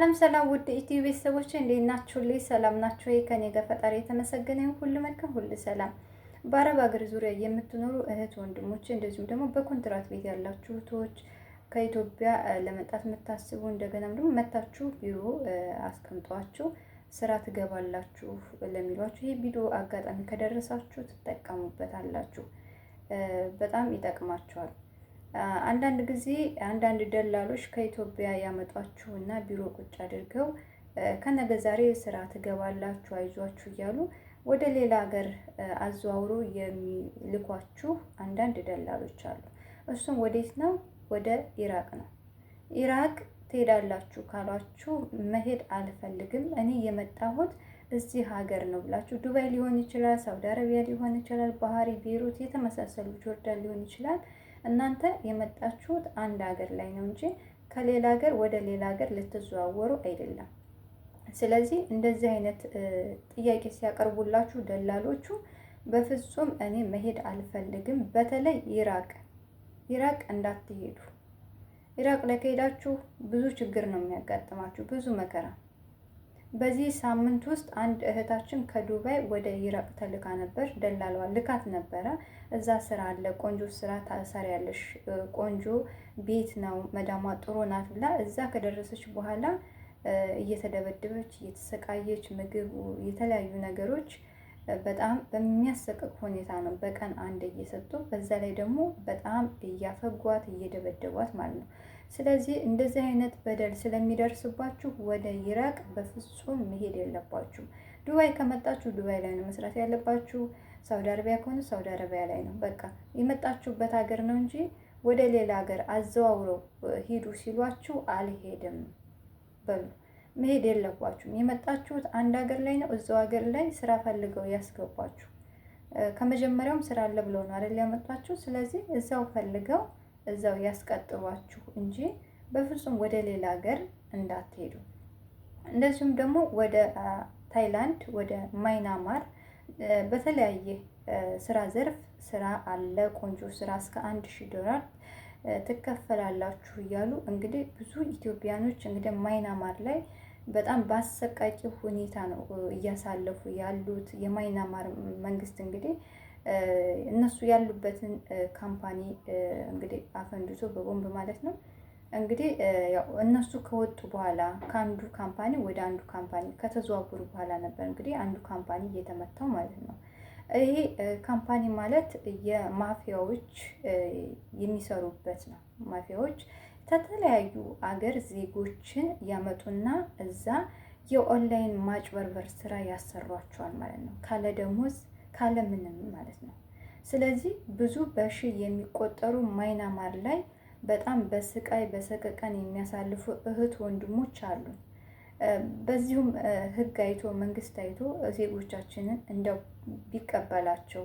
ሰላም ሰላም ውድ ኢትዮ ቤተሰቦች እንዴት ናችሁልኝ? ሰላም ናችሁ ወይ? ከኔ ጋር ፈጣሪ የተመሰገነ ይሁን። ሁሉ መልካም፣ ሁሉ ሰላም። በአረብ ሀገር ዙሪያ የምትኖሩ እህት ወንድሞች፣ እንደዚሁም ደግሞ በኮንትራት ቤት ያላችሁ እህቶች ከኢትዮጵያ ለመጣት የምታስቡ እንደገናም ደግሞ መታችሁ ቢሮ አስቀምጧችሁ ስራ ትገባላችሁ ለሚሏችሁ ይሄ ቪዲዮ አጋጣሚ ከደረሳችሁ ትጠቀሙበታላችሁ። በጣም ይጠቅማችኋል። አንዳንድ ጊዜ አንዳንድ ደላሎች ከኢትዮጵያ ያመጧችሁና ቢሮ ቁጭ አድርገው ከነገ ዛሬ ስራ ትገባላችሁ አይዟችሁ እያሉ ወደ ሌላ ሀገር አዘዋውሮ የሚልኳችሁ አንዳንድ ደላሎች አሉ። እሱም ወዴት ነው? ወደ ኢራቅ ነው። ኢራቅ ትሄዳላችሁ ካሏችሁ መሄድ አልፈልግም እኔ የመጣሁት እዚህ ሀገር ነው ብላችሁ ዱባይ ሊሆን ይችላል፣ ሳውዲ አረቢያ ሊሆን ይችላል፣ ባህሪ፣ ቤሩት የተመሳሰሉ ጆርዳን ሊሆን ይችላል። እናንተ የመጣችሁት አንድ ሀገር ላይ ነው እንጂ ከሌላ ሀገር ወደ ሌላ ሀገር ልትዘዋወሩ አይደለም። ስለዚህ እንደዚህ አይነት ጥያቄ ሲያቀርቡላችሁ ደላሎቹ በፍጹም እኔ መሄድ አልፈልግም፣ በተለይ ኢራቅ እንዳትሄዱ። ኢራቅ ላይ ከሄዳችሁ ብዙ ችግር ነው የሚያጋጥማችሁ፣ ብዙ መከራ። በዚህ ሳምንት ውስጥ አንድ እህታችን ከዱባይ ወደ ኢራቅ ተልካ ነበር። ደላሏ ልካት ነበረ። እዛ ስራ አለ፣ ቆንጆ ስራ ታሰሪያለሽ፣ ቆንጆ ቤት ነው፣ መዳሟ ጥሩ ናት ብላ እዛ ከደረሰች በኋላ እየተደበደበች እየተሰቃየች፣ ምግብ፣ የተለያዩ ነገሮች በጣም በሚያሰቅቅ ሁኔታ ነው በቀን አንድ እየሰጡ፣ በዛ ላይ ደግሞ በጣም እያፈጓት እየደበደቧት ማለት ነው። ስለዚህ እንደዚህ አይነት በደል ስለሚደርስባችሁ ወደ ኢራቅ በፍጹም መሄድ የለባችሁ። ዱባይ ከመጣችሁ ዱባይ ላይ ነው መስራት ያለባችሁ። ሳውዲ አረቢያ ከሆነ ሳውዲ አረቢያ ላይ ነው። በቃ የመጣችሁበት ሀገር ነው እንጂ ወደ ሌላ ሀገር አዘዋውረው ሂዱ ሲሏችሁ አልሄድም በሉ። መሄድ የለባችሁም። የመጣችሁት አንድ ሀገር ላይ ነው። እዛው ሀገር ላይ ስራ ፈልገው ያስገባችሁ። ከመጀመሪያውም ስራ አለ ብለው ነው አይደል ያመጣችሁ። ስለዚህ እዛው ፈልገው እዛው ያስቀጥሯችሁ እንጂ በፍጹም ወደ ሌላ ሀገር እንዳትሄዱ። እንደዚሁም ደግሞ ወደ ታይላንድ፣ ወደ ማይናማር በተለያየ ስራ ዘርፍ ስራ አለ፣ ቆንጆ ስራ እስከ $1000 ትከፈላላችሁ እያሉ እንግዲህ ብዙ ኢትዮጵያኖች እንግዲህ ማይናማር ላይ በጣም በአሰቃቂ ሁኔታ ነው እያሳለፉ ያሉት። የማይናማር መንግስት እንግዲህ እነሱ ያሉበትን ካምፓኒ እንግዲህ አፈንድቶ በቦምብ ማለት ነው እንግዲህ ያው እነሱ ከወጡ በኋላ ከአንዱ ካምፓኒ ወደ አንዱ ካምፓኒ ከተዘዋወሩ በኋላ ነበር እንግዲህ አንዱ ካምፓኒ እየተመታው ማለት ነው። ይሄ ካምፓኒ ማለት የማፊያዎች የሚሰሩበት ነው። ማፊያዎች ከተለያዩ አገር ዜጎችን ያመጡና እዛ የኦንላይን ማጭበርበር ስራ ያሰሯቸዋል ማለት ነው። ካለ ደሞዝ ካለ ምንም ማለት ነው። ስለዚህ ብዙ በሺህ የሚቆጠሩ ማይናማር ላይ በጣም በስቃይ በሰቀቀን የሚያሳልፉ እህት ወንድሞች አሉ። በዚሁም ህግ አይቶ መንግስት አይቶ ዜጎቻችንን እንደው ቢቀበላቸው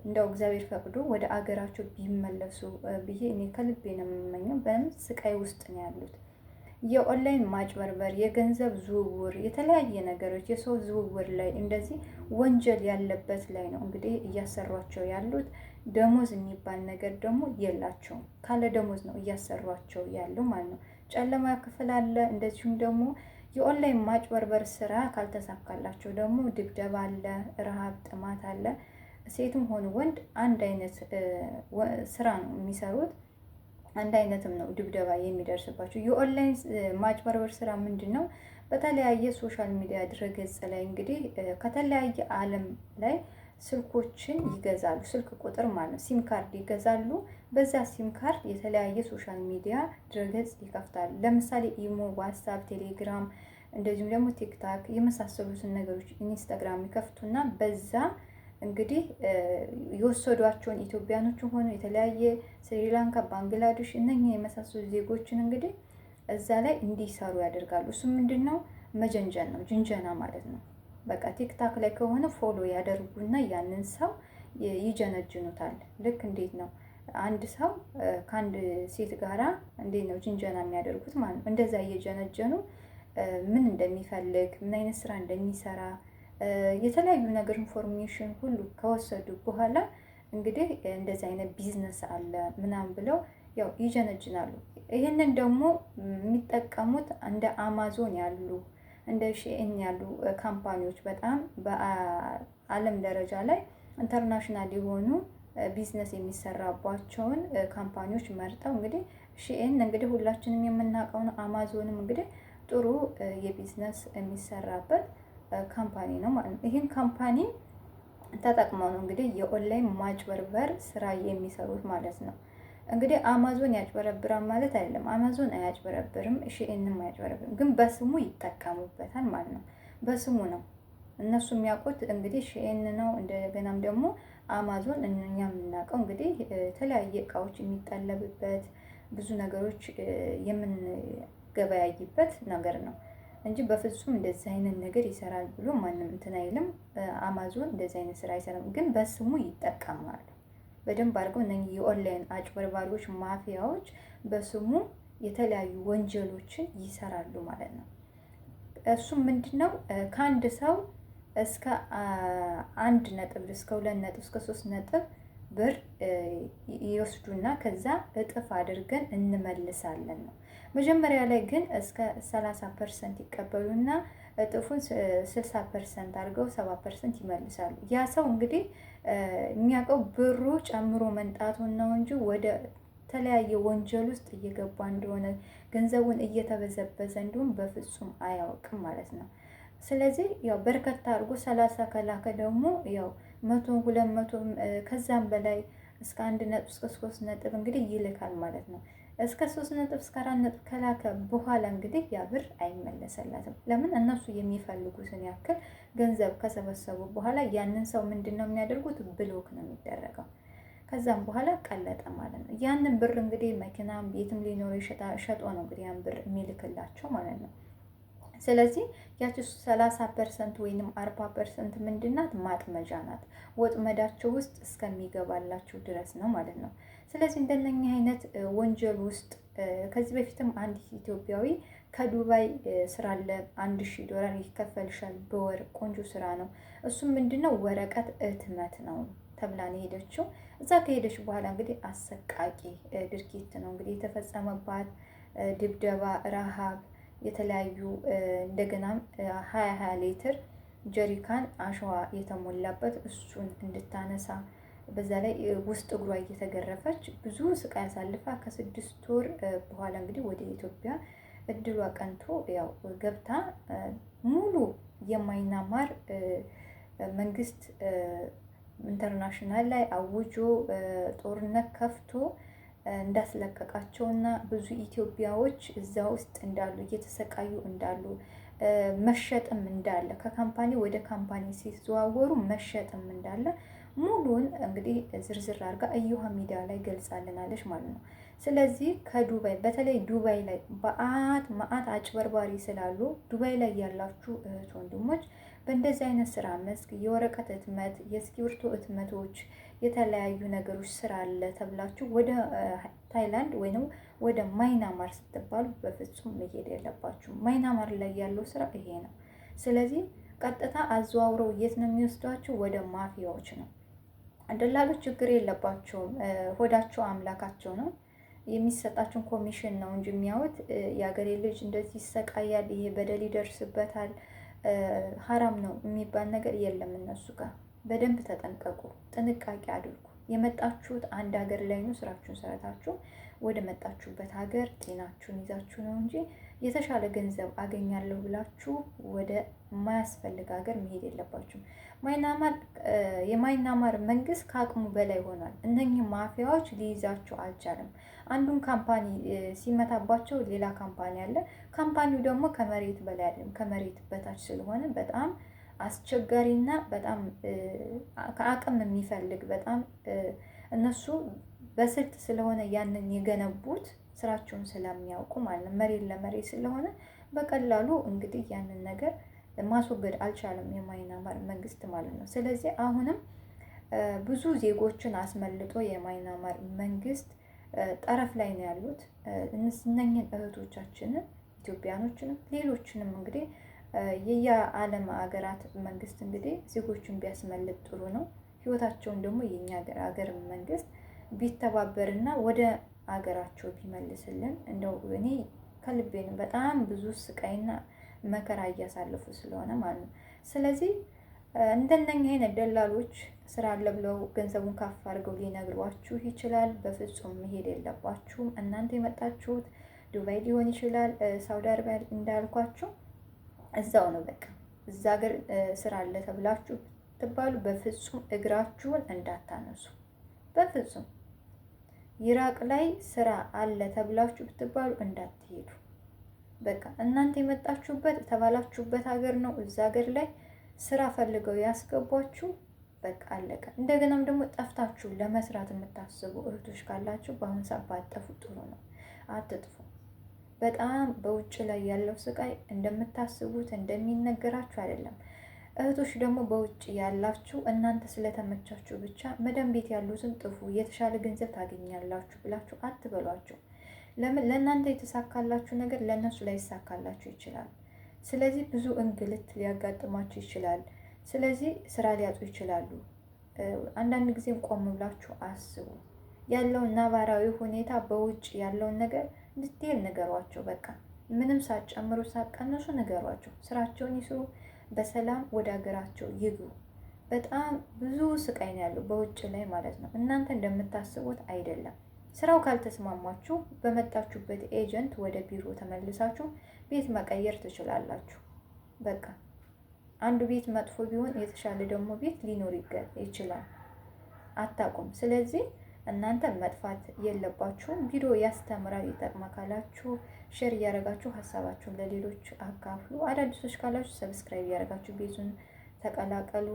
እንደው እግዚአብሔር ፈቅዶ ወደ አገራቸው ቢመለሱ ብዬ እኔ ከልቤ ነው የምመኘው። በምን ስቃይ ውስጥ ነው ያሉት። የኦንላይን ማጭበርበር፣ የገንዘብ ዝውውር፣ የተለያየ ነገሮች የሰው ዝውውር ላይ እንደዚህ ወንጀል ያለበት ላይ ነው እንግዲህ እያሰሯቸው ያሉት። ደሞዝ የሚባል ነገር ደግሞ የላቸውም። ካለ ደሞዝ ነው እያሰሯቸው ያለው ማለት ነው። ጨለማ ክፍል አለ። እንደዚሁም ደግሞ የኦንላይን ማጭበርበር ስራ ካልተሳካላቸው ደግሞ ድብደባ አለ፣ ረሃብ፣ ጥማት አለ። ሴትም ሆኑ ወንድ አንድ አይነት ስራ ነው የሚሰሩት። አንድ አይነትም ነው ድብደባ የሚደርስባቸው። የኦንላይን ማጭበርበር ስራ ምንድን ነው? በተለያየ ሶሻል ሚዲያ ድረገጽ ላይ እንግዲህ ከተለያየ ዓለም ላይ ስልኮችን ይገዛሉ። ስልክ ቁጥር ማለት ነው፣ ሲም ካርድ ይገዛሉ። በዛ ሲም ካርድ የተለያየ ሶሻል ሚዲያ ድረገጽ ይከፍታሉ። ለምሳሌ ኢሞ፣ ዋትስአፕ፣ ቴሌግራም እንደዚሁም ደግሞ ቲክታክ የመሳሰሉትን ነገሮች ኢንስታግራም ይከፍቱና በዛ እንግዲህ የወሰዷቸውን ኢትዮጵያኖች ሆነ የተለያየ ስሪላንካ፣ ባንግላዴሽ እነኚህ የመሳሰሉ ዜጎችን እንግዲህ እዛ ላይ እንዲሰሩ ያደርጋሉ። እሱ ምንድን ነው? መጀንጀን ነው፣ ጅንጀና ማለት ነው። በቃ ቲክታክ ላይ ከሆነ ፎሎ ያደርጉና ያንን ሰው ይጀነጅኑታል። ልክ እንዴት ነው አንድ ሰው ከአንድ ሴት ጋራ እንዴት ነው ጅንጀና የሚያደርጉት ማለት ነው። እንደዛ እየጀነጀኑ ምን እንደሚፈልግ ምን አይነት ስራ እንደሚሰራ የተለያዩ ነገር ኢንፎርሜሽን ሁሉ ከወሰዱ በኋላ እንግዲህ እንደዚህ አይነት ቢዝነስ አለ ምናምን ብለው ያው ይጀነጅናሉ። ይህንን ደግሞ የሚጠቀሙት እንደ አማዞን ያሉ እንደ ሺኤን ያሉ ካምፓኒዎች በጣም በዓለም ደረጃ ላይ ኢንተርናሽናል የሆኑ ቢዝነስ የሚሰራባቸውን ካምፓኒዎች መርጠው እንግዲህ ሺኤን እንግዲህ ሁላችንም የምናውቀው ነው። አማዞንም እንግዲህ ጥሩ የቢዝነስ የሚሰራበት ካምፓኒ ነው ማለት ነው። ይህን ካምፓኒ ተጠቅመው ነው እንግዲህ የኦንላይን ማጭበርበር ስራ የሚሰሩት ማለት ነው። እንግዲህ አማዞን ያጭበረብራል ማለት አይደለም። አማዞን አያጭበረብርም፣ ሺኤንም አያጭበረብርም፣ ግን በስሙ ይጠቀሙበታል ማለት ነው። በስሙ ነው እነሱ የሚያውቁት እንግዲህ ሺኤን ነው። እንደገናም ደግሞ አማዞን እኛ የምናውቀው እንግዲህ የተለያየ እቃዎች የሚጠለብበት ብዙ ነገሮች የምንገበያይበት ነገር ነው እንጂ በፍጹም እንደዚህ አይነት ነገር ይሰራል ብሎ ማንም እንትን አይልም። አማዞን እንደዚህ አይነት ስራ አይሰራም፣ ግን በስሙ ይጠቀማሉ በደንብ አድርገው። እነኚህ የኦንላይን አጭበርባሪዎች፣ ማፊያዎች በስሙ የተለያዩ ወንጀሎችን ይሰራሉ ማለት ነው። እሱም ምንድን ነው ከአንድ ሰው እስከ 1 ነጥብ እስከ 2 ነጥብ እስከ 3 ነጥብ ብር ይወስዱና ከዛ እጥፍ አድርገን እንመልሳለን ነው። መጀመሪያ ላይ ግን እስከ 30% ይቀበሉና እጥፉን 60% አድርገው 70% ይመልሳሉ። ያ ሰው እንግዲህ የሚያውቀው ብሩ ጨምሮ መንጣቱን ነው እንጂ ወደ ተለያየ ወንጀል ውስጥ እየገባ እንደሆነ ገንዘቡን እየተበዘበዘ እንደሆነ በፍጹም አያውቅም ማለት ነው። ስለዚህ ያው በርከታ አድርጎ 30 ከላከ ደግሞ ያው 100 200 ከዛም በላይ እስከ 1 ነጥብ እስከ 3 ነጥብ እንግዲህ ይልካል ማለት ነው። እስከ 3 ነጥብ እስከ 4 ነጥብ ከላከ በኋላ እንግዲህ ያ ብር አይመለሰላትም። ለምን? እነሱ የሚፈልጉትን ያክል ገንዘብ ከሰበሰቡ በኋላ ያንን ሰው ምንድን ነው የሚያደርጉት? ብሎክ ነው የሚደረገው። ከዛም በኋላ ቀለጠ ማለት ነው። ያንን ብር እንግዲህ መኪናም ቤትም ሊኖር ሸጦ ነው እንግዲህ ያን ብር የሚልክላቸው ማለት ነው። ስለዚህ ያቺ 30% ወይንም 40% ምንድናት? ማጥመጃ ናት። ወጥመዳቸው ውስጥ እስከሚገባላቸው ድረስ ነው ማለት ነው። ስለዚህ እንደነኛ አይነት ወንጀል ውስጥ ከዚህ በፊትም አንድ ኢትዮጵያዊ ከዱባይ ስራ አለ $1000 ይከፈልሻል በወር ቆንጆ ስራ ነው። እሱም ምንድነው ወረቀት እትመት ነው ተብላ ነው ሄደችው። እዛ ከሄደች በኋላ እንግዲህ አሰቃቂ ድርጊት ነው እንግዲህ የተፈጸመባት። ድብደባ፣ ረሃብ፣ የተለያዩ እንደገናም 20 ሊትር ጀሪካን አሸዋ የተሞላበት እሱን እንድታነሳ በዛ ላይ ውስጥ እግሯ እየተገረፈች ብዙ ስቃይ አሳልፋ ከ6 ወር በኋላ እንግዲህ ወደ ኢትዮጵያ እድሏ ቀንቶ ያው ገብታ ሙሉ የማይናማር መንግስት ኢንተርናሽናል ላይ አውጆ ጦርነት ከፍቶ እንዳስለቀቃቸውና ብዙ ኢትዮጵያዎች እዛ ውስጥ እንዳሉ እየተሰቃዩ እንዳሉ መሸጥም እንዳለ ከካምፓኒ ወደ ካምፓኒ ሲዘዋወሩ መሸጥም እንዳለ ሙሉን እንግዲህ ዝርዝር አድርጋ እዮሃ ሚዲያ ላይ ገልጻልናለች ማለት ነው። ስለዚህ ከዱባይ በተለይ ዱባይ ላይ መዓት አጭበርባሪ ስላሉ ዱባይ ላይ ያላችሁ እህት ወንድሞች በእንደዚህ አይነት ስራ መስክ የወረቀት ህትመት፣ የእስክሪብቶ ህትመቶች፣ የተለያዩ ነገሮች ስራ አለ ተብላችሁ ወደ ታይላንድ ወይንም ወደ ማይናማር ስትባሉ በፍጹም መሄድ የለባችሁ። ማይናማር ላይ ያለው ስራ ይሄ ነው። ስለዚህ ቀጥታ አዘዋውረው የት ነው የሚወስዷችሁ? ወደ ማፊያዎች ነው። ደላሎች ችግር የለባቸውም። ሆዳቸው አምላካቸው ነው። የሚሰጣቸውን ኮሚሽን ነው እንጂ የሚያዩት የአገሬ ልጅ እንደዚህ ይሰቃያል፣ ይሄ በደል ይደርስበታል፣ ሀራም ነው የሚባል ነገር የለም እነሱ ጋር። በደንብ ተጠንቀቁ፣ ጥንቃቄ አድርጉ። የመጣችሁት አንድ ሀገር ላይ ነው። ስራችሁን ሰርታችሁ ወደ መጣችሁበት ሀገር ጤናችሁን ይዛችሁ ነው እንጂ የተሻለ ገንዘብ አገኛለሁ ብላችሁ ወደ የማያስፈልግ ሀገር መሄድ የለባችሁም። የማይናማር መንግስት ከአቅሙ በላይ ሆኗል። እነኚህ ማፊያዎች ሊይዛቸው አልቻለም። አንዱን ካምፓኒ ሲመታባቸው ሌላ ካምፓኒ አለ። ካምፓኒው ደግሞ ከመሬት በላይ አይደለም፣ ከመሬት በታች ስለሆነ በጣም አስቸጋሪና በጣም ከአቅም የሚፈልግ በጣም እነሱ በስልት ስለሆነ ያንን የገነቡት ስራቸውን ስለሚያውቁ ማለት ነው። መሬት ለመሬት ስለሆነ በቀላሉ እንግዲህ ያንን ነገር ማስወገድ አልቻለም የማይናማር መንግስት ማለት ነው። ስለዚህ አሁንም ብዙ ዜጎችን አስመልጦ የማይናማር መንግስት ጠረፍ ላይ ነው ያሉት። እነኝን እህቶቻችንን ኢትዮጵያኖችንም ሌሎችንም እንግዲህ የየዓለም ሀገራት መንግስት እንግዲህ ዜጎችን ቢያስመልጥ ጥሩ ነው። ህይወታቸውን ደግሞ የኛ ሀገር መንግስት ቢተባበርና ወደ አገራቸው ቢመልስልን እንደው እኔ ከልቤ ነው። በጣም ብዙ ስቃይና መከራ እያሳለፉ ስለሆነ ማለት ነው። ስለዚህ እንደነኛ አይነት ደላሎች ስራ አለ ብለው ገንዘቡን ከፍ አድርገው ሊነግሯችሁ ይችላል። በፍጹም መሄድ የለባችሁም። እናንተ የመጣችሁት ዱባይ ሊሆን ይችላል፣ ሳውዲ አረቢያ እንዳልኳችሁ እዛው ነው። በቃ እዛ ሀገር ስራ አለ ተብላችሁ ትባሉ በፍጹም እግራችሁን እንዳታነሱ። በፍጹም ኢራቅ ላይ ስራ አለ ተብላችሁ ብትባሉ እንዳትሄዱ። በቃ እናንተ የመጣችሁበት ተባላችሁበት ሀገር ነው። እዛ ሀገር ላይ ስራ ፈልገው ያስገቧችሁ። በቃ አለቀ። እንደገናም ደግሞ ጠፍታችሁ ለመስራት የምታስቡ እህቶች ካላችሁ በአሁን ሰዓት ባጠፉ ጥሩ ነው። አትጥፉ። በጣም በውጭ ላይ ያለው ስቃይ እንደምታስቡት እንደሚነገራችሁ አይደለም። እህቶች ደግሞ በውጭ ያላችሁ እናንተ ስለተመቻችሁ ብቻ መዳም ቤት ያሉትን ጥፉ፣ የተሻለ ገንዘብ ታገኛላችሁ ብላችሁ አትበሏቸው። ለምን? ለእናንተ የተሳካላችሁ ነገር ለእነሱ ላይ ይሳካላችሁ ይችላል። ስለዚህ ብዙ እንግልት ሊያጋጥማችሁ ይችላል። ስለዚህ ስራ ሊያጡ ይችላሉ። አንዳንድ ጊዜም ቆም ብላችሁ አስቡ። ያለውን ነባራዊ ሁኔታ በውጭ ያለውን ነገር እንድትሄድ ንገሯቸው። በቃ ምንም ሳትጨምሩ ሳትቀንሱ ንገሯቸው። ስራቸውን ይስሩ፣ በሰላም ወደ ሀገራቸው ይግቡ። በጣም ብዙ ስቃይ ነው ያለው በውጭ ላይ ማለት ነው። እናንተ እንደምታስቡት አይደለም። ስራው ካልተስማማችሁ በመጣችሁበት ኤጀንት ወደ ቢሮ ተመልሳችሁ ቤት መቀየር ትችላላችሁ። በቃ አንዱ ቤት መጥፎ ቢሆን የተሻለ ደግሞ ቤት ሊኖር ይችላል። አታውቁም። ስለዚህ እናንተ መጥፋት የለባችሁም። ቪዲዮ ያስተምራል፣ ይጠቅማ ካላችሁ ሼር እያደረጋችሁ ሀሳባችሁን ለሌሎች አካፍሉ። አዳዲሶች ካላችሁ ሰብስክራይብ እያደረጋችሁ ቤቱን ተቀላቀሉ።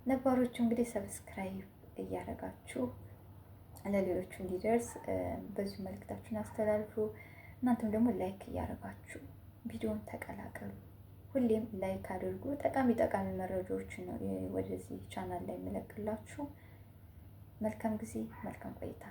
ነባሮቹ እንግዲህ ሰብስክራይብ እያደረጋችሁ ለሌሎቹ እንዲደርስ በዚሁ መልእክታችሁን አስተላልፉ። እናንተም ደግሞ ላይክ እያደረጋችሁ ቪዲዮን ተቀላቀሉ። ሁሌም ላይክ አድርጉ። ጠቃሚ መረጃዎችን ነው ወደዚህ ቻናል ላይ የምለቅላችሁ። መልካም ጊዜ፣ መልካም ቆይታ።